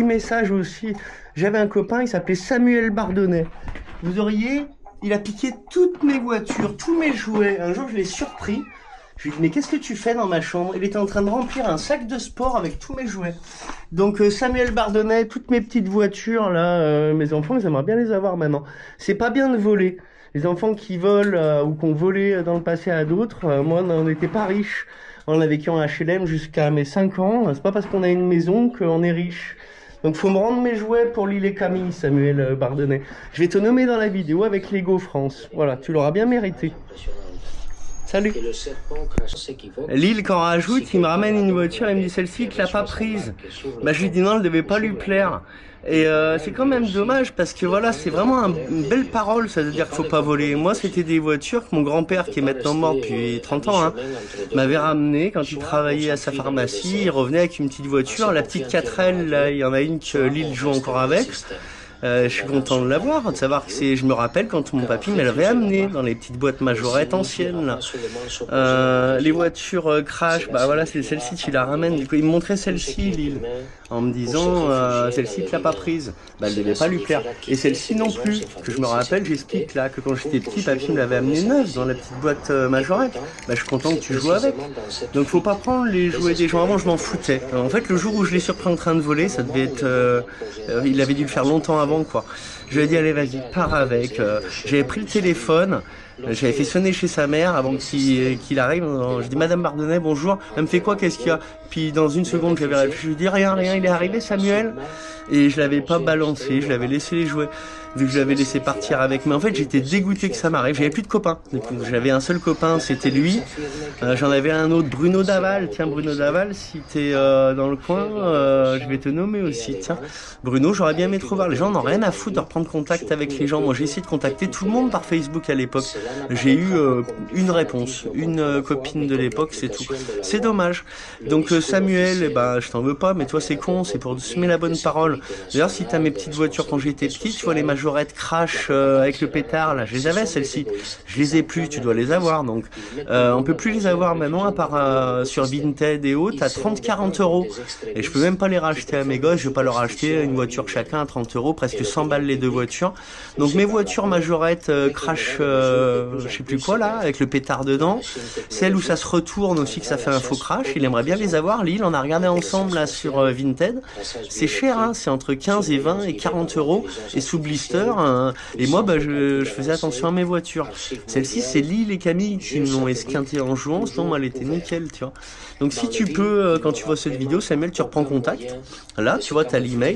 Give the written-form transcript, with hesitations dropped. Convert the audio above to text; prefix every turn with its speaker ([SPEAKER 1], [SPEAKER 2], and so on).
[SPEAKER 1] Message aussi. J'avais un copain, il s'appelait Samuel Bardonnay. Il a piqué toutes mes voitures, tous mes jouets. Un jour, je l'ai surpris. Je lui ai dit, mais qu'est-ce que tu fais dans ma chambre? Il était en train de remplir un sac de sport avec tous mes jouets. Donc Samuel Bardonnay, toutes mes petites voitures, là, mes enfants, ils aimeraient bien les avoir maintenant. C'est pas bien de voler. Les enfants qui volent ou qui ont volé dans le passé à d'autres, moi, on n'était pas riche. On a vécu en HLM jusqu'à mes 5 ans. C'est pas parce qu'on a une maison qu'on est riche. Donc faut me rendre mes jouets pour l'île et Camille, Samuel Bardonnay. Je vais te nommer dans la vidéo avec Lego France. Voilà, tu l'auras bien mérité. Salut. Lille, quand on rajoute, il me ramène une voiture, il me dit celle-ci, tu l'as pas prise. Bah je lui dis non, elle devait pas lui plaire. Et c'est quand même dommage parce que voilà, c'est vraiment une belle parole, ça veut dire qu'il faut pas voler. Moi, c'était des voitures que mon grand-père, qui est maintenant mort depuis 30 ans, hein, m'avait ramené quand il travaillait à sa pharmacie. Il revenait avec une petite voiture, la petite 4L, là, il y en a une que Lille joue encore avec. Je suis content de l'avoir, de savoir que c'est. Je me rappelle quand mon papy me l'avait amené dans les petites boîtes majorettes anciennes. Là. Les voitures crash, bah voilà, c'est celle-ci, tu la ramènes. Du coup, il me montrait celle-ci, Lille, en me disant celle-ci, tu l'as pas prise. Bah, elle devait pas lui plaire. Et celle-ci non plus, que je me rappelle, j'explique là que quand j'étais petit, papy me l'avait amené neuve dans la petite boîte majorette. Bah, je suis content que tu joues avec. Donc, faut pas prendre les jouets des gens. Avant, je m'en foutais. En fait, le jour où je l'ai surpris en train de voler, ça devait être. Il avait dû le faire longtemps avant. Quoi. Je lui ai dit allez vas-y pars avec. J'avais pris le téléphone, j'avais fait sonner chez sa mère avant qu'il arrive. Je dis Madame Bardonnay bonjour. Elle me fait quoi, qu'est-ce qu'il y a? Puis dans une seconde j'avais réfléchi, je lui dis rien, il est arrivé Samuel. Et je l'avais pas balancé, je l'avais laissé les jouer. Vu que je l'avais laissé partir avec. Mais en fait j'étais dégoûté que ça m'arrive. J'avais plus de copains. J'avais un seul copain, c'était lui. J'en avais un autre, Bruno Daval. Tiens Bruno Daval, si t'es dans le coin, je vais te nommer aussi. Tiens Bruno, j'aurais bien aimé te revoir. Les gens n'ont rien à foutre de reprendre contact avec les gens. Moi j'ai essayé de contacter tout le monde par Facebook à l'époque. J'ai eu une réponse, une copine de l'époque, c'est tout. C'est dommage. Donc Samuel, eh ben, je t'en veux pas, mais toi c'est con, c'est pour semer la bonne parole. D'ailleurs si t'as mes petites voitures quand j'étais petit, tu vois les majorettes crash avec le pétard là, je les avais celles-ci. Je les ai plus, tu dois les avoir. Donc on peut plus les avoir maintenant à part sur Vinted et autres à 30-40 euros. Et je peux même pas les racheter à mes gosses, je vais pas leur acheter une voiture chacun à 30 euros, presque 100 balles les deux voitures. Donc mes voitures majorettes crash, je sais plus quoi là, avec le pétard dedans. Celle où ça se retourne aussi, que ça fait un faux crash, il aimerait bien les avoir. Lille, on a regardé ensemble là sur Vinted. C'est cher, hein, c'est entre 15 et 20 et 40 euros. Et sous blister, et moi bah, je faisais attention à mes voitures. Celle-ci c'est Lille et Camille qui me l'ont esquinté en jouant, sinon elle était nickel, tu vois. Donc si tu peux, quand tu vois cette vidéo, Samuel, tu reprends contact. Là, tu vois, t'as l'email.